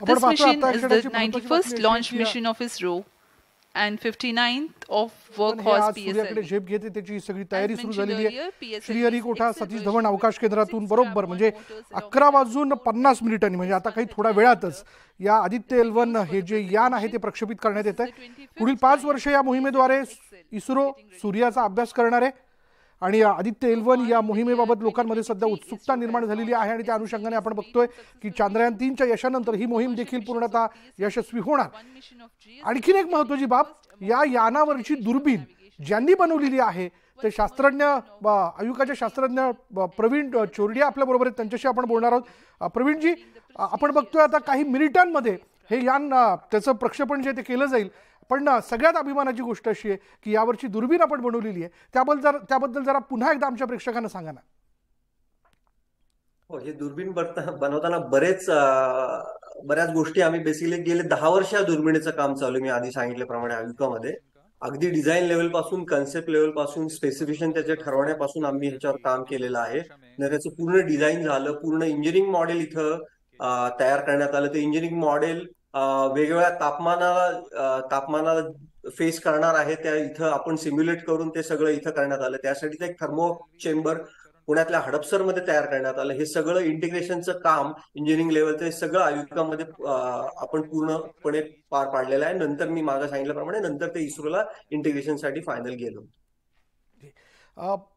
This mission is the 91st launch mission of ISRO and 59th of Workhorse सूर्याकडे झेप घेते त्याची सगळी तयारी सुरू झालेली आहे. श्रीहरिकोटा सतीश धवन अवकाश केंद्रातून बरोबर म्हणजे 11:50 म्हणजे आता काही थोड्या वेळातच या आदित्य L1 हे जे यान आहे ते प्रक्षेपित करण्यात येत आहे. पुढील 5 वर्ष या मोहिमेद्वारे इस्रो सूर्याचा अभ्यास करणार आहे आणि आदित्य L1 या मोहिमेबाबत लोकांमध्ये सध्या उत्सुकता निर्माण झालेली आहे आणि त्या अनुषंगाने आपण बघतोय की चांद्रयान 3च्या यशानंतर ही मोहीम देखील पूर्णतः यशस्वी होणार. आणखीन एक महत्त्वाची बाब, या यानावरची दुर्बीण ज्यांनी बनवलेली आहे ते शास्त्रज्ञ आयुकाचे शास्त्रज्ञ प्रवीण चोरडिया आपल्या बरोबर आहेत, त्यांच्याशी आपण बोलणार आहोत. प्रवीणजी, आपण बघतोय आता काही मिनिटांमध्ये हे यान त्याचं प्रक्षेपण जे ते केलं जाईल, पण सगळ्यात अभिमानाची गोष्ट अशी आहे की यावरची दुर्बीण आपण बनवलेली आहे. त्याबद्दल जरा पुन्हा एकदा आमच्या प्रेक्षकांना सांगा ना. हो, हे दुर्बीण बनवताना बऱ्याच गोष्टी आम्ही बेसिकली गेले 10 वर्ष या दुर्बिणीचं काम चालू आहे. मी आधी सांगितल्याप्रमाणे आयुकामध्ये अगदी डिझाईन लेवल पासून कन्सेप्ट लेवल पासून स्पेसिफिकेशन त्याचे ठरवण्यापासून आम्ही ह्याच्यावर काम केलेलं आहे. त्याचं पूर्ण डिझाईन झालं, पूर्ण इंजिनिअरिंग मॉडेल इथं तयार करण्यात आलं. ते इंजिनिअरिंग मॉडेल वेगवेगळ्या तापमानाला फेस करणार आहे, त्या इथं आपण सिम्युलेट करून ते सगळं इथं करण्यात आलं. त्यासाठी एक थर्मो चेंबर पुण्यातल्या हडपसरमध्ये तयार करण्यात आलं. हे सगळं इंटिग्रेशनचं काम इंजिनिअरिंग लेवलचं हे सगळं आयुकामध्ये आपण पूर्णपणे पार पाडलेलं आहे. नंतर मी मागे सांगितल्याप्रमाणे नंतर ते इस्रोला इंटिग्रेशनसाठी फायनल गेलो.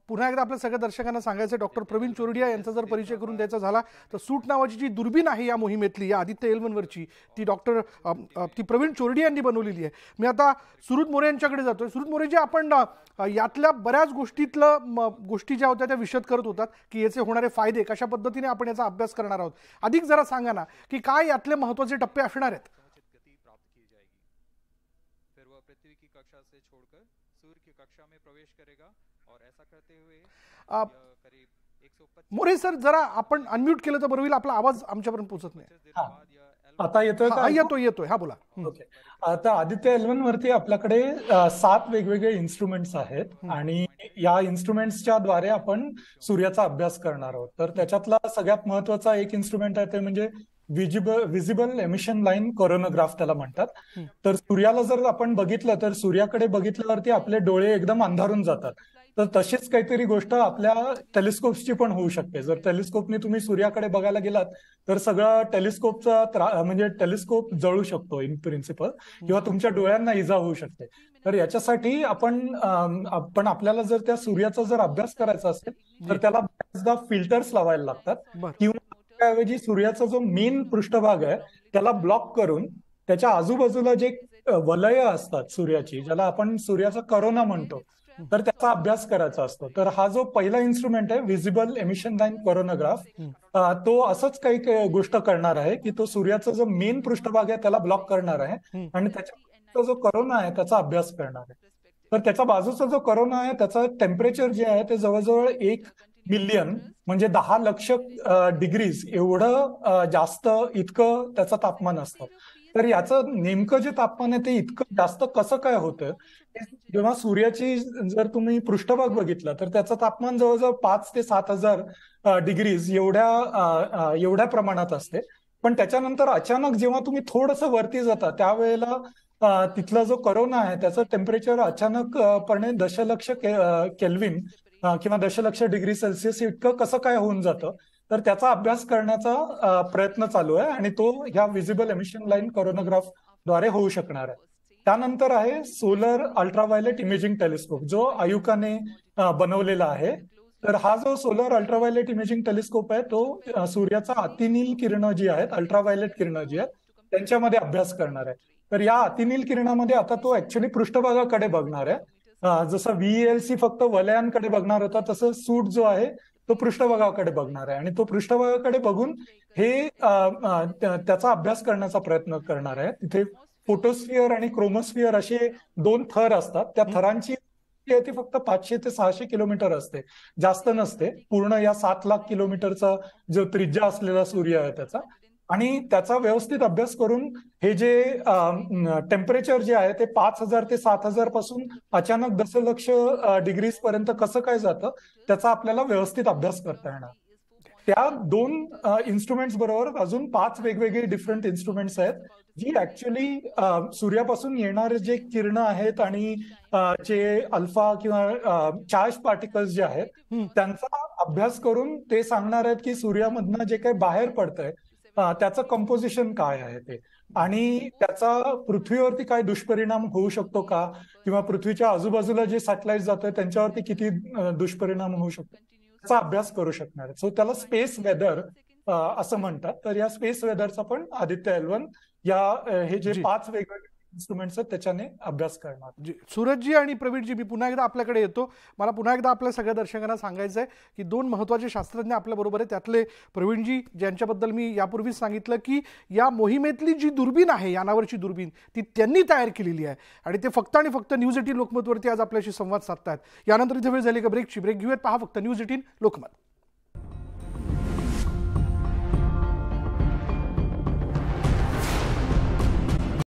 पुन्हा एकदा आपल्या सगळ्या दर्शकांना सांगायचं, डॉक्टर प्रवीण चोरडिया यांचा जर परिचय करून द्यायचा झाला तर सूट नावाची जी दुर्बीण आहे या मोहिमेतली, या आदित्य L1 वरची, ती प्रवीण चोरडिया यांनी बनवलेली आहे. मी आता सुरुत मोरे यांच्याकडे जातोय. सुरुत मोरे जी, आपण यातल्या बऱ्याच गोष्टी ज्या होत्या त्या विशद करत होतात की याचे होणारे फायदे, कशा पद्धतीने आपण याचा अभ्यास करणार आहोत. अधिक जरा सांगा ना की काय यातले महत्त्वाचे टप्पे असणार आहेत. मोरे सर, जरा आपण अनम्यूट केलं तर बरं होईल, आपला आवाज आमच्यापर्यंत पोहोचत नाही. आता येतोय का? येतोय. हा, बोला. ओके. आता आदित्य L1 वरती आपल्याकडे 7 वेगवेगळे इन्स्ट्रुमेंट्स आहेत आणि या इन्स्ट्रुमेंट्सच्या द्वारे आपण सूर्याचा अभ्यास करणार आहोत. तर त्याच्यातला सगळ्यात महत्वाचा एक इन्स्ट्रुमेंट आहे ते म्हणजे विजिबल एमिशन लाईन कोरोनोग्राफ त्याला म्हणतात. तर सूर्याला जर आपण बघितलं तर सूर्याकडे बघितल्यावरती आपले डोळे एकदम अंधारून जातात. तर तशीच काहीतरी गोष्ट आपल्या टेलिस्कोप्सची पण होऊ शकते. जर टेलिस्कोपने तुम्ही सूर्याकडे बघायला गेलात तर सगळं म्हणजे टेलिस्कोप जळू शकतो इन प्रिन्सिपल, किंवा तुमच्या डोळ्यांना इजा होऊ शकते. तर याच्यासाठी आपण आपल्याला जर त्या सूर्याचा जर अभ्यास करायचा असेल तर त्याला बऱ्याचदा फिल्टर्स लावायला लागतात, किंवा त्याऐवजी सूर्याचा जो मेन पृष्ठभाग आहे त्याला ब्लॉक करून त्याच्या आजूबाजूला जे वलय असतात सूर्याची, ज्याला आपण सूर्याचा करोना म्हणतो, तर त्याचा अभ्यास करायचा असतो. तर हा जो पहिला इन्स्ट्रुमेंट आहे विजिबल एमिशन लाईन कोरोनोग्राफ, तो असंच काही गोष्ट करणार आहे की तो सूर्याचा जो मेन पृष्ठभाग आहे त्याला ब्लॉक करणार आहे आणि त्याच्या जो करोना आहे त्याचा अभ्यास करणार आहे. तर त्याच्या बाजूचा जो करोना आहे त्याचं टेम्परेचर जे आहे ते जवळजवळ 1 मिलियन म्हणजे 10 लाख डिग्रीज एवढं जास्त इतकं त्याचं तापमान असतं. तर याचं नेमकं जे तापमान आहे ते इतकं जास्त कसं काय होतं, जेव्हा सूर्याची जर तुम्ही पृष्ठभाग बघितला तर त्याचं तापमान जवळजवळ 5 ते 7,000 डिग्रीज एवढ्या प्रमाणात असते. पण त्याच्यानंतर अचानक जेव्हा तुम्ही थोडंसं वरती जाता त्यावेळेला तिथला जो करोना आहे त्याचं टेम्परेचर अचानकपणे दशलक्ष केल्विन किंवा दशलक्ष डिग्री सेल्सिअस इतकं कसं काय होऊन जातं. तर त्याचा अभ्यास करण्याचा प्रयत्न चालू आहे आणि तो ह्या विजिबल एमिशन लाईन कोरोनोग्राफ द्वारे होऊ शकणार आहे. त्यानंतर आहे सोलर अल्ट्राव्हायलेट इमेजिंग टेलिस्कोप, जो आयुकाने बनवलेला आहे. तर हा जो सोलर अल्ट्राव्हायलेट इमेजिंग टेलिस्कोप आहे तो सूर्याचा अतिनील किरणं जी आहेत, अल्ट्राव्हायलेट किरणं जी आहेत, त्यांच्यामध्ये अभ्यास करणार आहे. तर या अतिनील किरणामध्ये आता तो ऍक्च्युली पृष्ठभागाकडे बघणार आहे. जसं VLC फक्त वलयांकडे बघणार होता, तसं सूट जो आहे तो पृष्ठभागाकडे बघणार आहे आणि तो पृष्ठभागाकडे बघून हे त्याचा अभ्यास करण्याचा प्रयत्न करणार आहे. तिथे फोटोस्फिअर आणि क्रोमोस्फिअर असे 2 थर असतात. त्या थरांची ती फक्त 500 ते 600 किलोमीटर असते, जास्त नसते. पूर्ण या 7 लाख किलोमीटरचा जो त्रिज्या असलेला सूर्य आहे त्याचा, आणि त्याचा व्यवस्थित अभ्यास करून हे जे टेम्परेचर जे आहे ते 5,000 ते 7,000 पासून अचानक दशलक्ष डिग्रीज पर्यंत कसं काय जातं त्याचा आपल्याला व्यवस्थित अभ्यास करता येणार. त्या 2 इन्स्ट्रुमेंट्स बरोबर अजून 5 वेगवेगळे डिफरंट इन्स्ट्रुमेंट्स आहेत, जी ऍक्च्युली सूर्यापासून येणारे जे किरण आहेत आणि जे अल्फा किंवा चार्ज पार्टिकल्स जे आहेत त्यांचा अभ्यास करून ते सांगणार आहेत की सूर्यामधनं जे काही बाहेर पडतंय त्याचं कंपोजिशन काय आहे ते, आणि त्याचा पृथ्वीवरती काय दुष्परिणाम होऊ शकतो का, किंवा पृथ्वीच्या आजूबाजूला जे सॅटेलाइट जातोय त्यांच्यावरती किती दुष्परिणाम होऊ शकतो त्याचा अभ्यास करू शकणार आहे. सो त्याला स्पेस वेदर असं म्हणतात. तर या स्पेस वेदरचा पण आदित्य L1 हे जे 5 वेगवेगळे इन्स्ट्रुमेंट्स आहेत त्याच्याने अभ्यास करणार. सूरजजी आणि प्रवीणजी, मी पुन्हा एकदा आपल्याकडे येतो. मला पुन्हा एकदा आपल्या सगळ्या दर्शकांना सांगायचं आहे की 2 महत्त्वाचे शास्त्रज्ञ आपल्या बरोबर आहे. त्यातले प्रवीणजी, ज्यांच्याबद्दल मी यापूर्वीच सांगितलं की या मोहिमेतली जी दुर्बीण आहे, यानावरची दुर्बीण, ती त्यांनी तयार केलेली आहे आणि ते फक्त आणि फक्त न्यूज 18 लोकमतवरती आज आपल्याशी संवाद साधतायत. यानंतर इथे वेळ झाली का ब्रेकची. ब्रेक घेऊयात. पहा फक्त न्यूज 18 लोकमत.